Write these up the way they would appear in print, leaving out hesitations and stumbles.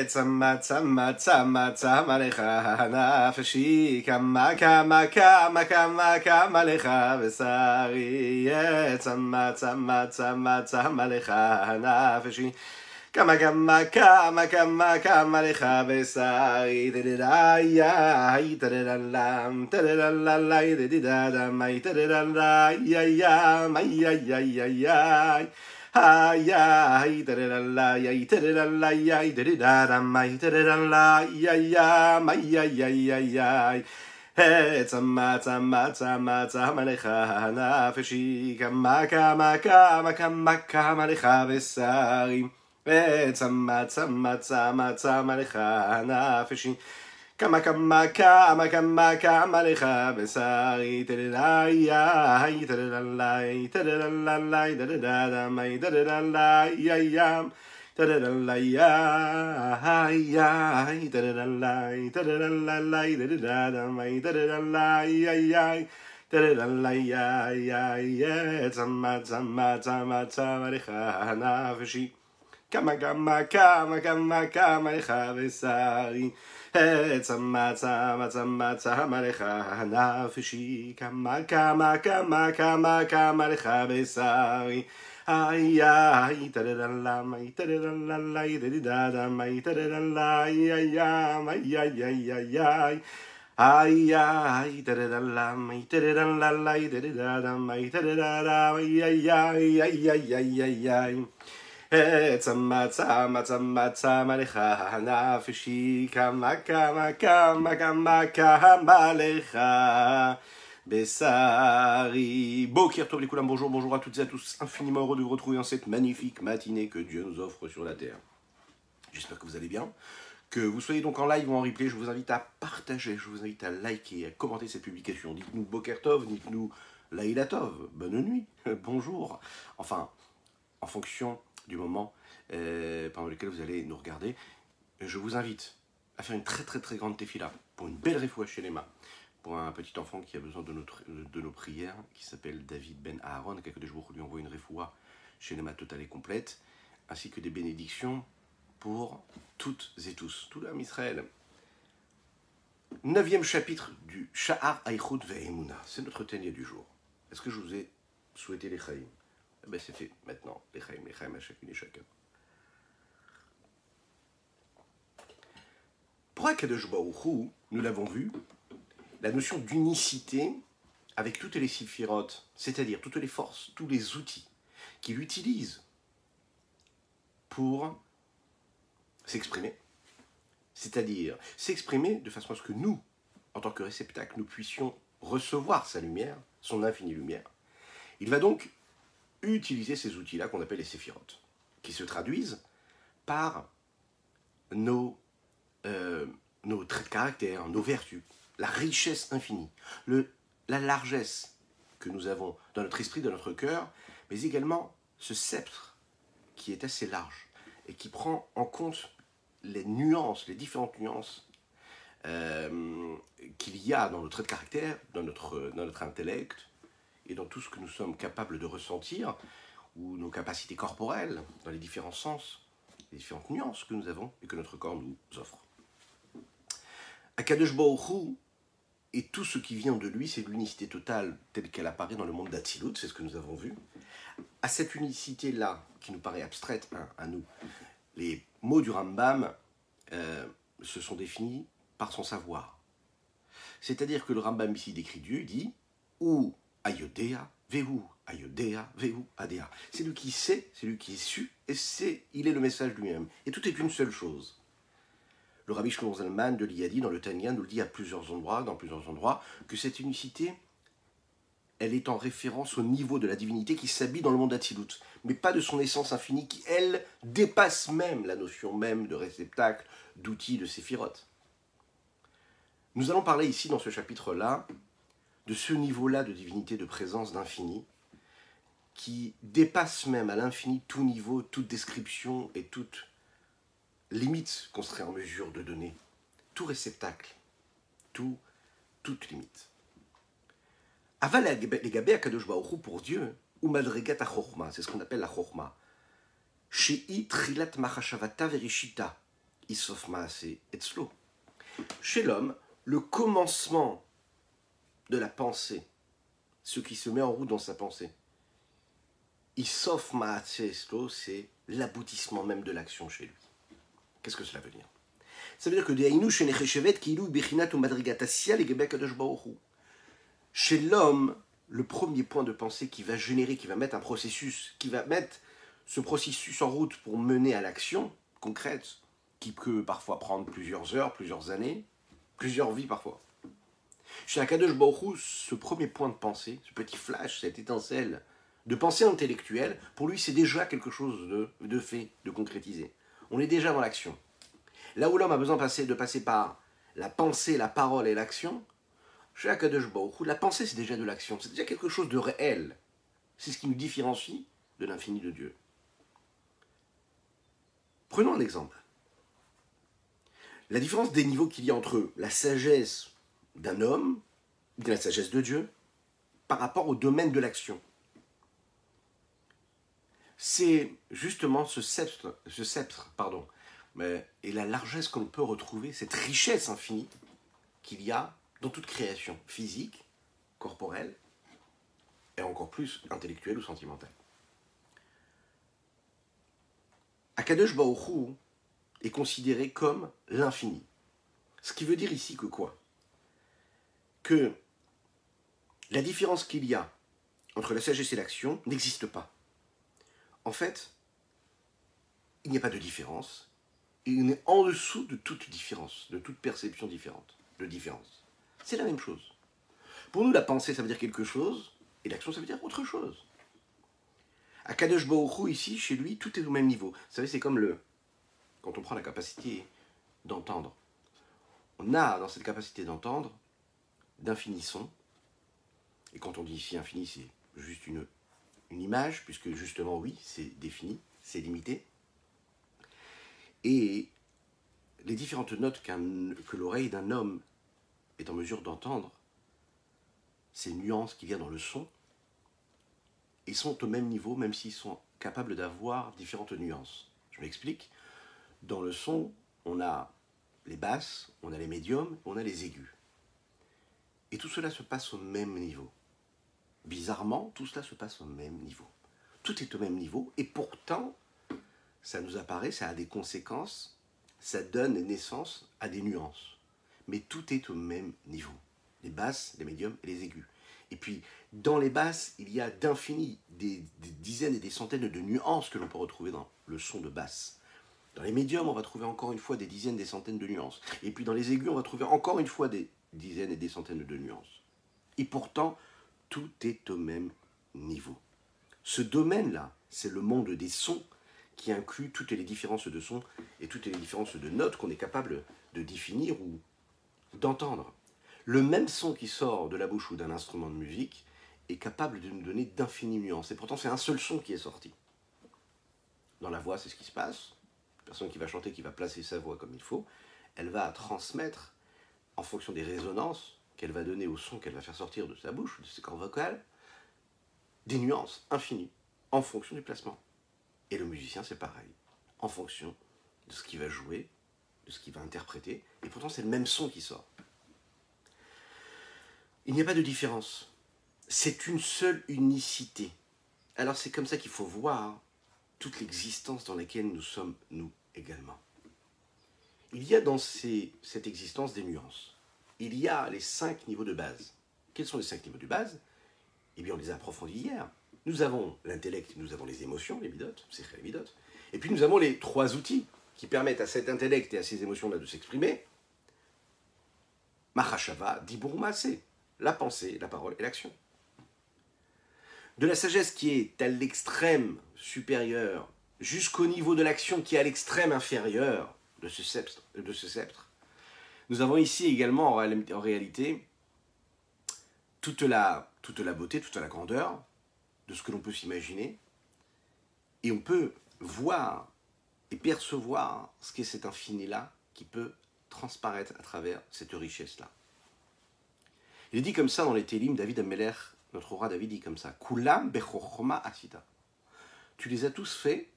צמא צמא צמא צמא לך נפשי כמה כמה כמה כמה כמה לך בשרי צמא צמא צמא צמא לך נפשי כמה כמה כמה כמה כמה לך בשרי תדדאי תדדלם תדדללי תדדדמי תדדללי מי Ay ay da da la ay da da la ay da da my da da la ay ay ay ay ay tsama tsama tsama tsama lecha nafshi kama kama kama kama kama lecha besari tsama tsama tsama tsama lecha nafshi kama kama kama kama kama lecha besari tedai ay tedalai tedalai tedada mai tedalai ayam tedalai ay tedalai tedalai tedada mai tedalai ay tedalai ay tsama tsama tsama tsama lecha nafshi kama kama kama kama kama lecha besari tsama tsama tsama tsama lecha nafshi kama kama kama kama kama lecha besari ay ay tadadala mai tadadala tadada mai tadadala ay ay ay ay ay ay ay tadadala mai tadadala tadada mai tadada ay ay ay ay ay ay tsama tsama tsama tsama lecha nafshi kama kama kama kama kama lecha besari. Boker tov les koulam, bonjour, bonjour à toutes et à tous, infiniment heureux de vous retrouver en cette magnifique matinée que Dieu nous offre sur la terre. J'espère que vous allez bien, que vous soyez donc en live ou en replay. Je vous invite à partager, je vous invite à liker, à commenter cette publication. Dites-nous Boker tov, dites-nous Laïla tov, bonne nuit, bonjour, enfin, en fonction du moment pendant lequel vous allez nous regarder. Je vous invite à faire une très très très grande tefila pour une belle refoua chez les mains, pour un petit enfant qui a besoin de nos prières, qui s'appelle David Ben Aaron. Quelques jours lui envoie une refoua chez les mains totale et complète, ainsi que des bénédictions pour toutes et tous, tout l'âme Israël. 9e chapitre du Sha'ar Aichut Ve'emuna. C'est notre ténia du jour. Est-ce que je vous ai souhaité les chaïm? Eh bien, c'est fait maintenant, les chaïm à chacune et chacun. Pour Akadosh Baruch Hu, nous l'avons vu, la notion d'unicité avec toutes les séphirotes, c'est-à-dire toutes les forces, tous les outils qu'il utilise pour s'exprimer, c'est-à-dire s'exprimer de façon à ce que nous, en tant que réceptacle, nous puissions recevoir sa lumière, son infinie lumière. Il va donc utiliser ces outils-là qu'on appelle les séphirotes, qui se traduisent par nos traits de caractère, nos vertus, la richesse infinie, la largesse que nous avons dans notre esprit, dans notre cœur, mais également ce sceptre qui est assez large et qui prend en compte les nuances, les différentes nuances qu'il y a dans nos traits de caractère, dans notre intellect, et dans tout ce que nous sommes capables de ressentir, ou nos capacités corporelles, dans les différents sens, les différentes nuances que nous avons et que notre corps nous offre. Akadosh Baruch Hu et tout ce qui vient de lui, c'est l'unicité totale telle qu'elle apparaît dans le monde d'Atsilut, c'est ce que nous avons vu. À cette unicité-là, qui nous paraît abstraite à nous, les mots du Rambam se sont définis par son savoir. C'est-à-dire que le Rambam ici décrit Dieu, dit « ou Ayodea, Vehu, Ayodea, Vehu, Adea ». C'est lui qui sait, c'est lui qui est su, et il est le message lui-même. Et tout est une seule chose. Le Rabbi Shlomo Zalman de l'Iyadi, dans le Tanya, nous le dit dans plusieurs endroits, que cette unicité, elle est en référence au niveau de la divinité qui s'habille dans le monde d'Atsilut, mais pas de son essence infinie qui, elle, dépasse même la notion même de réceptacle, d'outil, de séphirote. Nous allons parler ici, dans ce chapitre-là, de ce niveau-là de divinité, de présence, d'infini, qui dépasse même à l'infini tout niveau, toute description et toute limite qu'on serait en mesure de donner. Tout réceptacle, toute limite. Aval legabé akadosh baruch hu pour Dieu, ou madrigat ha-chokhma, c'est ce qu'on appelle la chokhma. Shei trilat machashavata verishita, Isof Maaseh Etzlo. Chez l'homme, le commencement de la pensée, ce qui se met en route dans sa pensée, Isof Maaseh Etzlo, c'est l'aboutissement même de l'action chez lui. Qu'est-ce que cela veut dire? Ça veut dire que chez l'homme, le premier point de pensée qui va générer, qui va mettre un processus, qui va mettre ce processus en route pour mener à l'action concrète, qui peut parfois prendre plusieurs heures, plusieurs années, plusieurs vies parfois. Chez Akadosh Baruch Hu, ce premier point de pensée, ce petit flash, cette étincelle de pensée intellectuelle, pour lui c'est déjà quelque chose de fait, de concrétisé. On est déjà dans l'action. Là où l'homme a besoin de passer par la pensée, la parole et l'action, chez Akadosh Baruch Hu, la pensée c'est déjà de l'action, c'est déjà quelque chose de réel. C'est ce qui nous différencie de l'infini de Dieu. Prenons un exemple. La différence des niveaux qu'il y a entre la sagesse d'un homme, de la sagesse de Dieu, par rapport au domaine de l'action. C'est justement ce sceptre, et la largesse qu'on peut retrouver, cette richesse infinie qu'il y a dans toute création physique, corporelle, et encore plus intellectuelle ou sentimentale. Akadosh Baruch Hu est considéré comme l'infini. Ce qui veut dire ici que quoi? Que la différence qu'il y a entre la sagesse et l'action n'existe pas. En fait, il n'y a pas de différence. Et on est en dessous de toute différence, de toute perception différente, de différence. C'est la même chose. Pour nous, la pensée, ça veut dire quelque chose, et l'action, ça veut dire autre chose. À Kadosh Baruch Hu, ici, chez lui, tout est au même niveau. Vous savez, c'est comme quand on prend la capacité d'entendre. On a dans cette capacité d'entendre d'infinis sons. Et quand on dit ici infini, c'est juste une image, puisque justement, oui, c'est défini, c'est limité. Et les différentes notes que l'oreille d'un homme est en mesure d'entendre, ces nuances qu'il y a dans le son, ils sont au même niveau, même s'ils sont capables d'avoir différentes nuances. Je m'explique. Dans le son, on a les basses, on a les médiums, on a les aigus. Et tout cela se passe au même niveau. Bizarrement, tout cela se passe au même niveau. Tout est au même niveau, et pourtant, ça nous apparaît, ça a des conséquences, ça donne naissance à des nuances. Mais tout est au même niveau. Les basses, les médiums et les aigus. Et puis, dans les basses, il y a d'infini, des dizaines et des centaines de nuances que l'on peut retrouver dans le son de basse. Dans les médiums, on va trouver encore une fois des dizaines, des centaines de nuances. Et puis dans les aigus, on va trouver encore une fois des dizaines et des centaines de nuances. Et pourtant, tout est au même niveau. Ce domaine-là, c'est le monde des sons qui inclut toutes les différences de sons et toutes les différences de notes qu'on est capable de définir ou d'entendre. Le même son qui sort de la bouche ou d'un instrument de musique est capable de nous donner d'infinies nuances. Et pourtant, c'est un seul son qui est sorti. Dans la voix, c'est ce qui se passe. La personne qui va chanter, qui va placer sa voix comme il faut, elle va transmettre, en fonction des résonances qu'elle va donner au son qu'elle va faire sortir de sa bouche, de ses cordes vocales, des nuances infinies, en fonction du placement. Et le musicien, c'est pareil, en fonction de ce qu'il va jouer, de ce qu'il va interpréter, et pourtant c'est le même son qui sort. Il n'y a pas de différence. C'est une seule unicité. Alors c'est comme ça qu'il faut voir toute l'existence dans laquelle nous sommes, nous également. Il y a dans cette existence des nuances. Il y a les 5 niveaux de base. Quels sont les 5 niveaux de base? Eh bien, on les a approfondis hier. Nous avons l'intellect, nous avons les émotions, les midot, les midot. Et puis nous avons les 3 outils qui permettent à cet intellect et à ces émotions-là de s'exprimer. Mahashava, Dibur Maaseh, la pensée, la parole et l'action. De la sagesse qui est à l'extrême supérieur jusqu'au niveau de l'action qui est à l'extrême inférieur de ce sceptre. Nous avons ici également en réalité toute la beauté, toute la grandeur de ce que l'on peut s'imaginer, et on peut voir et percevoir ce qu'est cet infini-là qui peut transparaître à travers cette richesse-là. Il est dit comme ça dans les Télim, David Ameler, notre roi David dit comme ça, Kulam bechochma asita. Tu les as tous faits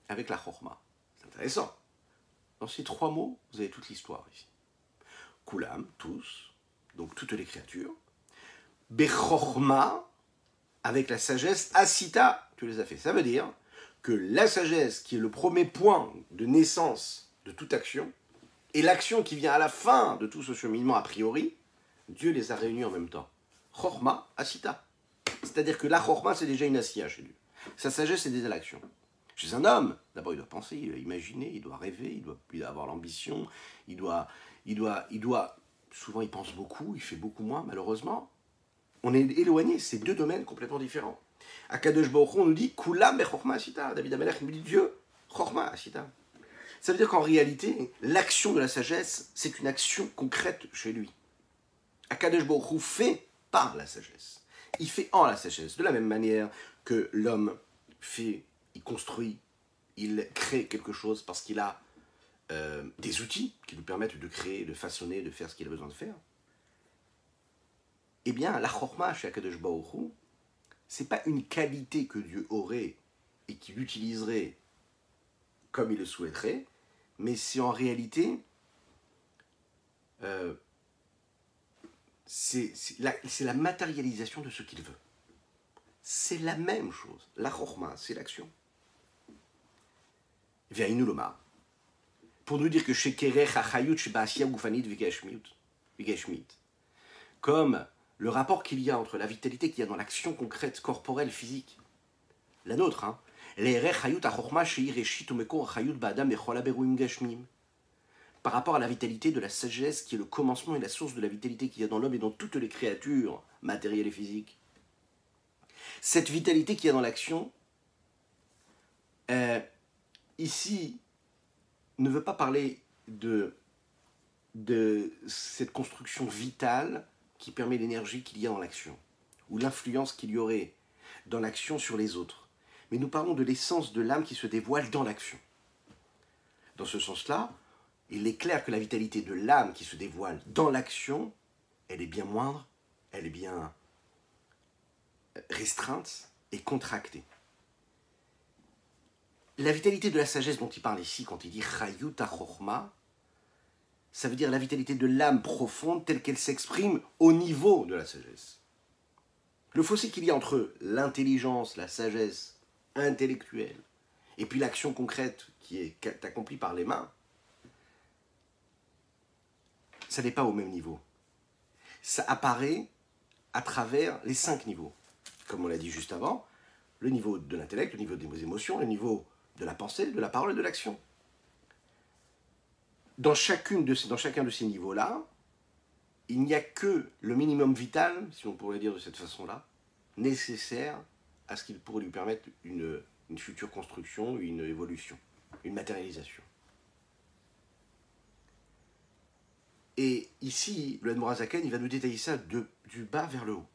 avec la chochma. C'est intéressant. Dans ces trois mots, vous avez toute l'histoire ici. Kulam, tous, donc toutes les créatures. Bechorma, avec la sagesse. Asita, tu les as fait. Ça veut dire que la sagesse, qui est le premier point de naissance de toute action, et l'action qui vient à la fin de tout ce cheminement a priori, Dieu les a réunis en même temps. Chorma, Asita. C'est-à-dire que la Chorma, c'est déjà une Asiya chez Dieu. Sa sagesse, c'est déjà l'action. Chez un homme, d'abord, il doit penser, il doit imaginer, il doit rêver, il doit avoir l'ambition, il doit, souvent il pense beaucoup, il fait beaucoup moins, malheureusement. On est éloigné, c'est deux domaines complètement différents. À Kadosh Baruch Hu, on nous dit Kulam Chorma Asita. David Amelech nous dit Dieu, Chorma Asita. Ça veut dire qu'en réalité, l'action de la sagesse, c'est une action concrète chez lui. Akadosh Baruch Hu fait par la sagesse. Il fait en la sagesse. De la même manière que l'homme fait, il construit, il crée quelque chose parce qu'il a des outils qui lui permettent de créer, de façonner, de faire ce qu'il a besoin de faire. Eh bien, la chorma chez Akadosh Baruch Hu, c'est pas une qualité que Dieu aurait et qu'il utiliserait comme il le souhaiterait, mais c'est en réalité c'est la matérialisation de ce qu'il veut. C'est la même chose. La chorma, c'est l'action. Ve'ainu lomar. Pour nous dire que chez Kerech hachayut sheba'asiya gufanit v'geshmit, comme le rapport qu'il y a entre la vitalité qu'il y a dans l'action concrète, corporelle, physique, la nôtre, hein, par rapport à la vitalité de la sagesse qui est le commencement et la source de la vitalité qu'il y a dans l'homme et dans toutes les créatures matérielles et physiques. Cette vitalité qu'il y a dans l'action, ici, ne veut pas parler de cette construction vitale qui permet l'énergie qu'il y a dans l'action, ou l'influence qu'il y aurait dans l'action sur les autres. Mais nous parlons de l'essence de l'âme qui se dévoile dans l'action. Dans ce sens-là, il est clair que la vitalité de l'âme qui se dévoile dans l'action, elle est bien moindre, elle est bien restreinte et contractée. La vitalité de la sagesse dont il parle ici, quand il dit Chayut HaChochma, ça veut dire la vitalité de l'âme profonde telle qu'elle s'exprime au niveau de la sagesse. Le fossé qu'il y a entre l'intelligence, la sagesse intellectuelle, et puis l'action concrète qui est accomplie par les mains, ça n'est pas au même niveau. Ça apparaît à travers les 5 niveaux. Comme on l'a dit juste avant, le niveau de l'intellect, le niveau des émotions, le niveau de la pensée, de la parole et de l'action. Dans chacun de ces niveaux-là, il n'y a que le minimum vital, si on pourrait dire de cette façon-là, nécessaire à ce qu'il pourrait lui permettre une future construction, une évolution, une matérialisation. Et ici, le Admorazaken, il va nous détailler ça du bas vers le haut.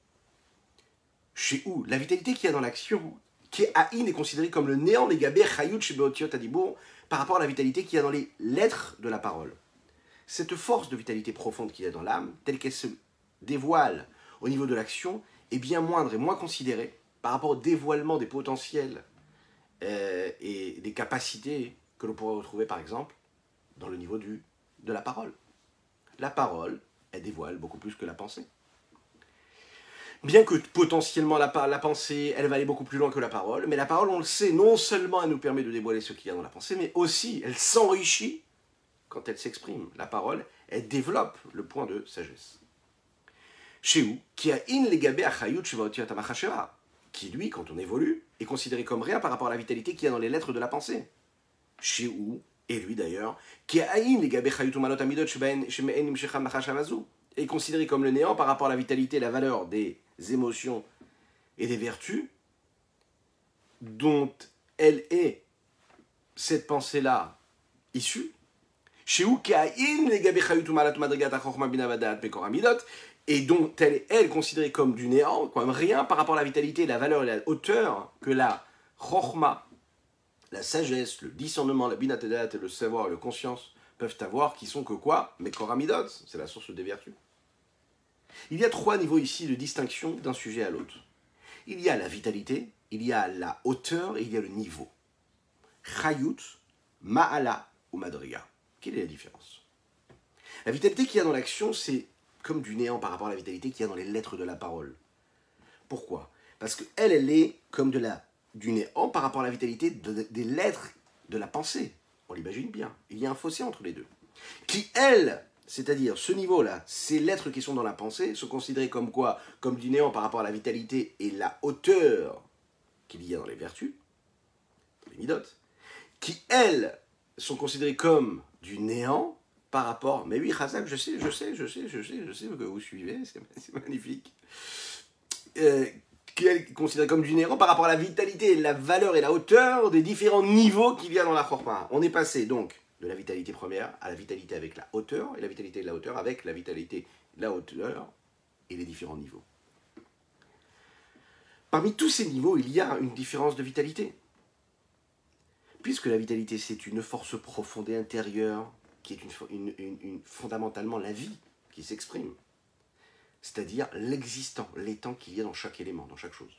Chez où la vitalité qu'il y a dans l'action, qui est Haïn, est considérée comme le néant négabé chayut chez Beotiot Adibour par rapport à la vitalité qu'il y a dans les lettres de la parole. Cette force de vitalité profonde qu'il y a dans l'âme, telle qu'elle se dévoile au niveau de l'action, est bien moindre et moins considérée par rapport au dévoilement des potentiels et des capacités que l'on pourrait retrouver par exemple dans le niveau de la parole. La parole, elle dévoile beaucoup plus que la pensée. Bien que potentiellement la pensée, elle va aller beaucoup plus loin que la parole, mais la parole, on le sait, non seulement elle nous permet de dévoiler ce qu'il y a dans la pensée, mais aussi elle s'enrichit quand elle s'exprime. La parole, elle développe le point de sagesse. Chez où, qui lui, quand on évolue, est considéré comme rien par rapport à la vitalité qu'il y a dans les lettres de la pensée. Chez où, et lui d'ailleurs, est considéré comme le néant par rapport à la vitalité et la valeur des émotions et des vertus dont elle est, cette pensée-là, issue. Et dont elle est considérée comme du néant, comme rien par rapport à la vitalité, la valeur et la hauteur que la chorma, la sagesse, le discernement, la binatedat et le savoir et la conscience peuvent avoir, qui sont que quoi? Mais koramidot, c'est la source des vertus. Il y a 3 niveaux ici de distinction d'un sujet à l'autre. Il y a la vitalité, il y a la hauteur et il y a le niveau. Chayut, ma'ala ou madriga. Quelle est la différence? La vitalité qu'il y a dans l'action, c'est comme du néant par rapport à la vitalité qu'il y a dans les lettres de la parole. Pourquoi? Parce qu'elle, elle est comme du néant par rapport à la vitalité des lettres de la pensée. On l'imagine bien. Il y a un fossé entre les deux. Qui, elle, c'est-à-dire ce niveau-là, ces lettres qui sont dans la pensée, sont considérées comme quoi? Comme du néant par rapport à la vitalité et la hauteur qu'il y a dans les vertus, dans les midotes, qui, elles, sont considérées comme du néant par rapport... Mais oui, Khazak, je sais que vous suivez, c'est magnifique. Qui est considérée comme du néant par rapport à la vitalité, la valeur et la hauteur des différents niveaux qu'il y a dans la Chorma. On est passé donc de la vitalité première à la vitalité avec la hauteur, et la vitalité de la hauteur avec la vitalité de la hauteur et les différents niveaux. Parmi tous ces niveaux, il y a une différence de vitalité. Puisque la vitalité, c'est une force profonde et intérieure, qui est fondamentalement la vie qui s'exprime. C'est-à-dire l'existant, l'étant qu'il y a dans chaque élément, dans chaque chose.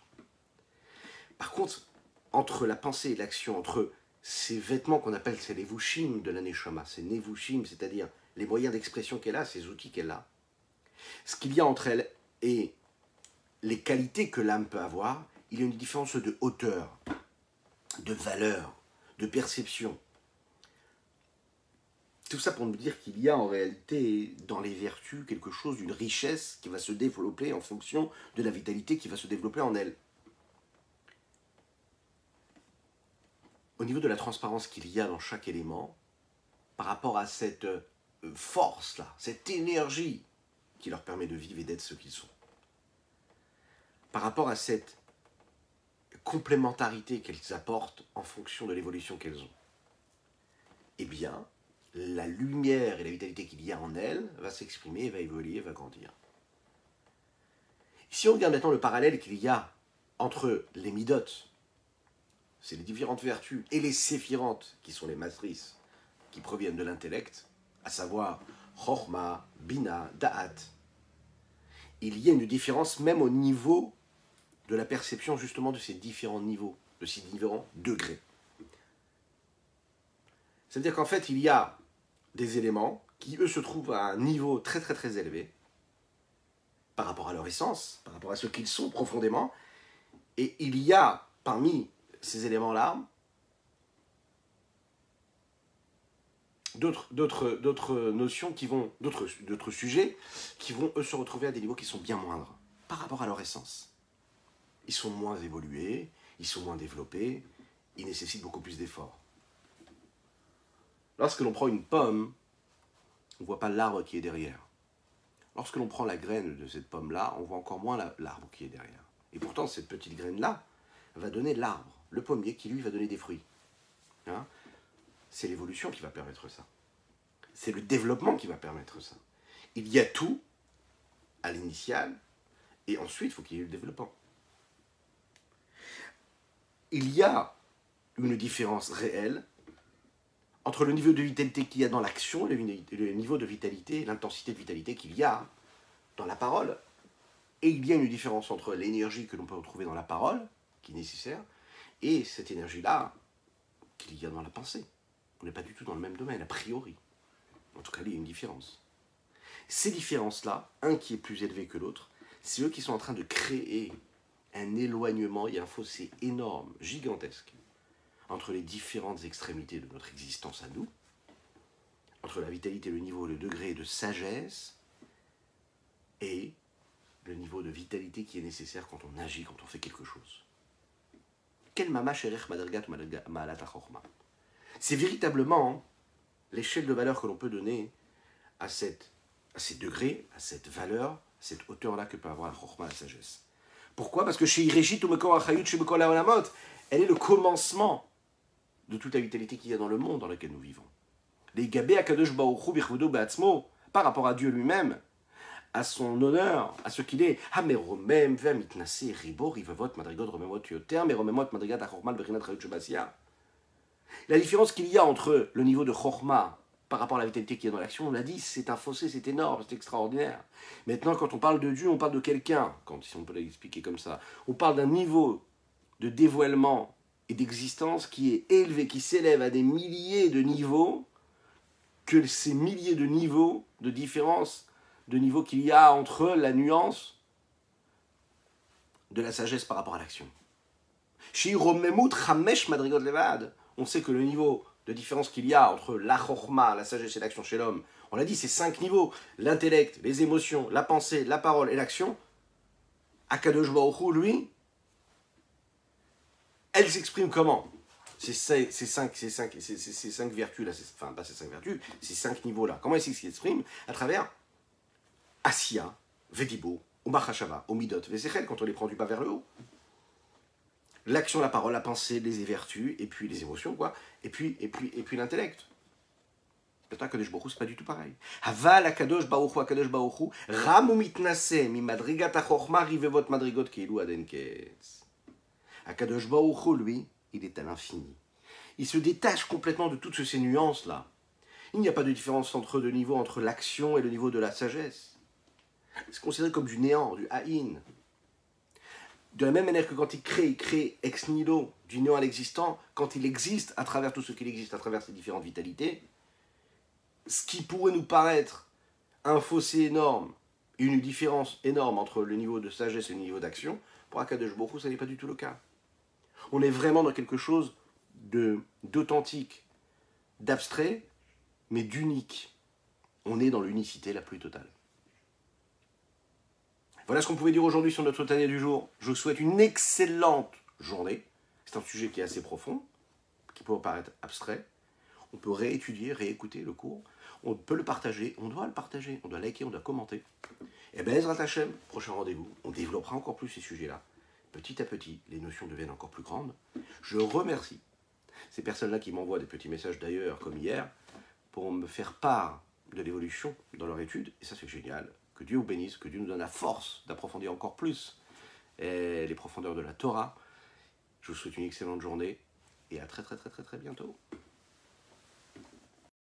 Par contre, entre la pensée et l'action, entre ces vêtements qu'on appelle c'est les vushim de la neshama, ces nevushim, c'est-à-dire les moyens d'expression qu'elle a, ces outils qu'elle a, ce qu'il y a entre elles et les qualités que l'âme peut avoir, il y a une différence de hauteur, de valeur, de perception. Tout ça pour nous dire qu'il y a en réalité dans les vertus quelque chose d'une richesse qui va se développer en fonction de la vitalité qui va se développer en elle. Au niveau de la transparence qu'il y a dans chaque élément, par rapport à cette force-là, cette énergie qui leur permet de vivre et d'être ce qu'ils sont, par rapport à cette complémentarité qu'elles apportent en fonction de l'évolution qu'elles ont, eh bien, la lumière et la vitalité qu'il y a en elles va s'exprimer, va évoluer, va grandir. Si on regarde maintenant le parallèle qu'il y a entre les midotes, c'est les différentes vertus, et les séphirantes, qui sont les matrices, qui proviennent de l'intellect, à savoir Chochma, Bina, Da'at, il y a une différence même au niveau de la perception justement de ces différents niveaux, de ces différents degrés. C'est-à-dire qu'en fait, il y a des éléments qui, eux, se trouvent à un niveau très très très élevé par rapport à leur essence, par rapport à ce qu'ils sont profondément, et il y a parmi ces éléments-là d'autres notions qui vont, d'autres sujets qui vont, eux, se retrouver à des niveaux qui sont bien moindres par rapport à leur essence. Ils sont moins évolués, ils sont moins développés, ils nécessitent beaucoup plus d'efforts. Lorsque l'on prend une pomme, on ne voit pas l'arbre qui est derrière. Lorsque l'on prend la graine de cette pomme-là, on voit encore moins l'arbre qui est derrière. Et pourtant, cette petite graine-là va donner l'arbre, le pommier qui, lui, va donner des fruits. Hein? C'est l'évolution qui va permettre ça. C'est le développement qui va permettre ça. Il y a tout à l'initial, et ensuite, il faut qu'il y ait le développement. Il y a une différence réelle entre le niveau de vitalité qu'il y a dans l'action et le niveau de vitalité, l'intensité de vitalité qu'il y a dans la parole. Et il y a une différence entre l'énergie que l'on peut retrouver dans la parole, qui est nécessaire, et cette énergie-là qu'il y a dans la pensée. On n'est pas du tout dans le même domaine, a priori. En tout cas, il y a une différence. Ces différences-là, un qui est plus élevé que l'autre, c'est eux qui sont en train de créer un éloignement et un fossé énorme, gigantesque, entre les différentes extrémités de notre existence à nous, entre la vitalité, le niveau, le degré de sagesse, et le niveau de vitalité qui est nécessaire quand on agit, quand on fait quelque chose. Quel mamash erech madargat ma'alat hachorma. C'est véritablement l'échelle de valeur que l'on peut donner à ces degrés, à cette valeur, à cette hauteur-là que peut avoir la chorma, la sagesse. Pourquoi? Parce que chez Ireshit ou Mekor Achayut, chez Mekor Laolamot, elle est le commencement de toute la vitalité qu'il y a dans le monde dans lequel nous vivons. Les Gabé Akadosh Baruch Hu Bichvodo Be'atzmo, par rapport à Dieu lui-même, à son honneur, à ce qu'il est. Hameromem ve'amitnase ribor rivavot madrigot romemot yoter meromemot madrigat achormal berinat chayut shebasia. La différence qu'il y a entre le niveau de chorma par rapport à la vitalité qu'il y a dans l'action, on l'a dit, c'est un fossé, c'est énorme, c'est extraordinaire. Maintenant, quand on parle de Dieu, on parle de quelqu'un, si on peut l'expliquer comme ça, on parle d'un niveau de dévoilement et d'existence qui est élevé, qui s'élève à des milliers de niveaux que ces milliers de niveaux, de différence, de niveaux qu'il y a entre la nuance de la sagesse par rapport à l'action. On sait que le niveau de différence qu'il y a entre la chorma, la sagesse et l'action chez l'homme, on l'a dit, c'est 5 niveaux, l'intellect, les émotions, la pensée, la parole et l'action. Akadosh Baruch Hu, lui, elle s'exprime comment? Ces cinq vertus-là, enfin pas ces 5 vertus, ces 5 niveaux-là, comment elle s'exprime? À travers Asiya, Vedibo, Umachashava, Omidot, Vesechel, quand on les prend du bas vers le haut. L'action, la parole, la pensée, les vertus, et puis les émotions, quoi, et puis l'intellect. Peut-être Kadosh Baruch Hu, c'est pas du tout pareil. Haval Akadosh Baruch Hu, Ramu mitnase, mi madrigat ha-chochma rivevot madrigot keilu adenketz. Akadosh Baruch Hu, lui, il est à l'infini. Il se détache complètement de toutes ces nuances-là. Il n'y a pas de différence entre le niveau entre l'action et le niveau de la sagesse. C'est considéré comme du néant, du haïn. De la même manière que quand il crée ex nihilo, du néant à l'existant, quand il existe à travers tout ce qu'il existe, à travers ses différentes vitalités, ce qui pourrait nous paraître un fossé énorme, une différence énorme entre le niveau de sagesse et le niveau d'action, pour Akadosh Baruch Hu, ça n'est pas du tout le cas. On est vraiment dans quelque chose d'authentique, d'abstrait, mais d'unique. On est dans l'unicité la plus totale. Voilà ce qu'on pouvait dire aujourd'hui sur notre Tanya du jour. Je vous souhaite une excellente journée. C'est un sujet qui est assez profond, qui peut paraître abstrait. On peut réétudier, réécouter le cours. On peut le partager, on doit le partager, on doit liker, on doit commenter. Et bien, Ezrat Hashem, prochain rendez-vous, on développera encore plus ces sujets-là. Petit à petit, les notions deviennent encore plus grandes. Je remercie ces personnes-là qui m'envoient des petits messages d'ailleurs, comme hier, pour me faire part de l'évolution dans leur étude. Et ça, c'est génial. Que Dieu vous bénisse, que Dieu nous donne la force d'approfondir encore plus les profondeurs de la Torah. Je vous souhaite une excellente journée et à très très très très très bientôt.